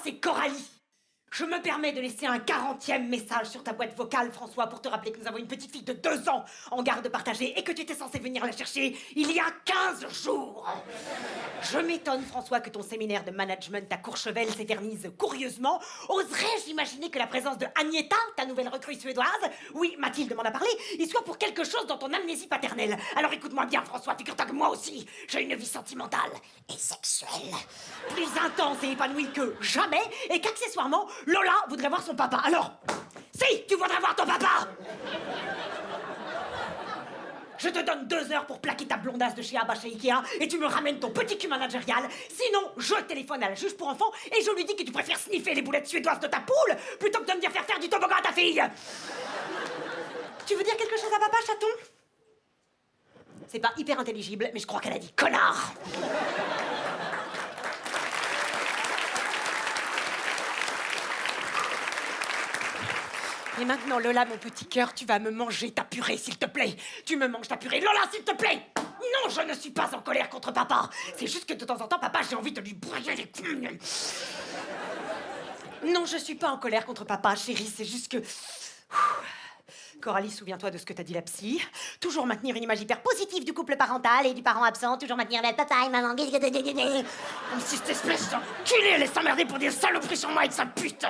c'est Coralie. Je me permets de laisser un 40e message sur ta boîte vocale, François, pour te rappeler que nous avons une petite fille de 2 ans en garde partagée et que tu étais censé venir la chercher il y a 15 jours. Je m'étonne, François, que ton séminaire de management à Courchevel s'éternise curieusement. Oserais-je imaginer que la présence de Agneta, ta nouvelle recrue suédoise, oui, Mathilde m'en a parlé, y soit pour quelque chose dans ton amnésie paternelle. Alors écoute-moi bien, François, figure-toi que moi aussi, j'ai une vie sentimentale et sexuelle plus intense et épanouie que jamais, et qu'accessoirement, Lola voudrait voir son papa. Alors, si tu voudrais voir ton papa, je te donne 2 heures pour plaquer ta blondasse de chez Abba chez Ikea et tu me ramènes ton petit cul managérial. Sinon, je téléphone à la juge pour enfants et je lui dis que tu préfères sniffer les boulettes suédoises de ta poule plutôt que de me dire faire du toboggan à ta fille. Tu veux dire quelque chose à papa, chaton? C'est pas hyper intelligible, mais je crois qu'elle a dit connard. Et maintenant, Lola, mon petit cœur, tu vas me manger ta purée, s'il te plaît. Tu me manges ta purée. Lola, s'il te plaît. Non, je ne suis pas en colère contre papa. C'est juste que de temps en temps, papa, j'ai envie de lui broyer les couilles. Non, je suis pas en colère contre papa, chérie. C'est juste que... Coralie, souviens-toi de ce que t'as dit la psy. Toujours maintenir une image hyper positive du couple parental et du parent absent. Toujours maintenir la papa et maman. Comme si cette espèce d'enculé allait s'emmerder pour des saloperies sur moi avec sa pute.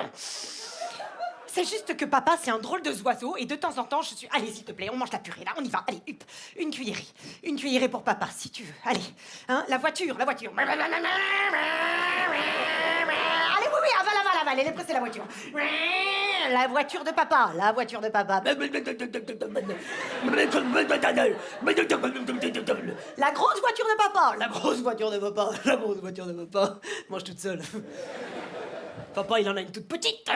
C'est juste que papa, c'est un drôle de oiseau et de temps en temps, je suis... Allez, s'il te plaît, on mange la purée, là, on y va. Allez, hup, une cuillerée. Une cuillerée pour papa, si tu veux. Allez, hein, la voiture. Allez, oui, avale, elle est pressée, la voiture. La voiture de papa, la voiture de papa. La grosse voiture de papa, la grosse voiture de papa, la grosse voiture de papa. Mange toute seule. Papa, il en a une toute petite.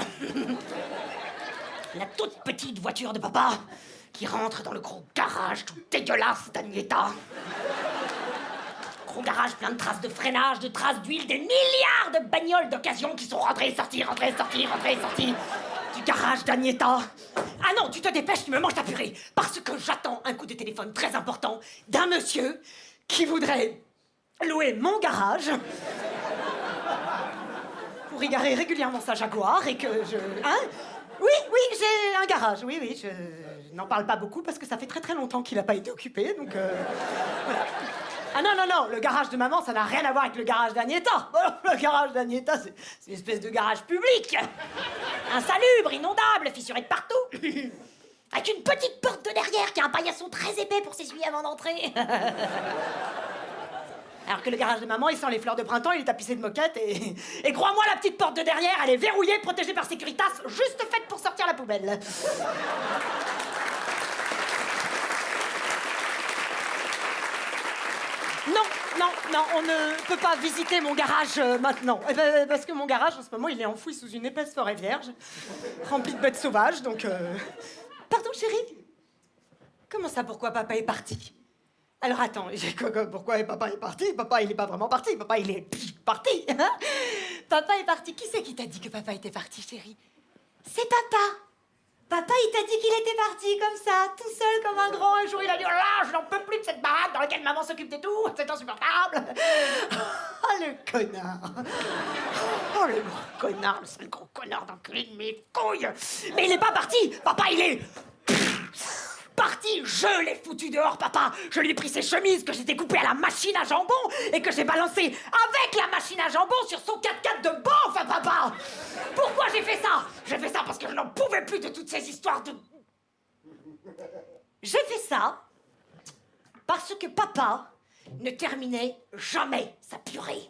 La toute petite voiture de papa qui rentre dans le gros garage tout dégueulasse d'Agneta. Gros garage plein de traces de freinage, de traces d'huile, des milliards de bagnoles d'occasion qui sont rentrées et sorties du garage d'Agneta. Ah non, tu te dépêches, tu me manges ta purée. Parce que j'attends un coup de téléphone très important d'un monsieur qui voudrait louer mon garage pour y garer régulièrement sa Jaguar et que je... Hein? Oui, j'ai un garage, oui, je n'en parle pas beaucoup parce que ça fait très longtemps qu'il n'a pas été occupé, donc voilà. Ah non, le garage de maman, ça n'a rien à voir avec le garage d'Agneta. Le garage d'Agneta, c'est une espèce de garage public. Insalubre, inondable, fissuré de partout. Avec une petite porte de derrière qui a un paillasson très épais pour s'essuyer avant d'entrer. Alors que le garage de maman, il sent les fleurs de printemps, il est tapissé de moquettes et crois-moi, la petite porte de derrière, elle est verrouillée, protégée par Securitas, juste faite pour sortir la poubelle. Non, on ne peut pas visiter mon garage maintenant. Parce que mon garage, en ce moment, il est enfoui sous une épaisse forêt vierge, remplie de bêtes sauvages, donc... Pardon, chérie? Comment ça, pourquoi papa est parti? Alors attends, pourquoi papa est parti? Papa, il est pas vraiment parti. Papa, il est parti. Hein? Papa est parti. Qui c'est qui t'a dit que papa était parti, chérie? C'est papa. Papa, il t'a dit qu'il était parti comme ça, tout seul comme un grand. Un jour, il a dit « Oh là, je n'en peux plus de cette baraque dans laquelle maman s'occupe de tout. C'est insupportable. » Oh, le connard. Oh, le gros connard, le sale gros connard d'enculé de mes couilles. Mais il n'est pas parti. Papa, il est... parti, je l'ai foutu dehors, papa. Je lui ai pris ses chemises que j'étais coupées à la machine à jambon et que j'ai balancées avec la machine à jambon sur son 4x4 de banque, papa. Pourquoi j'ai fait ça? J'ai fait ça parce que je n'en pouvais plus de toutes ces histoires de... J'ai fait ça parce que papa ne terminait jamais sa purée.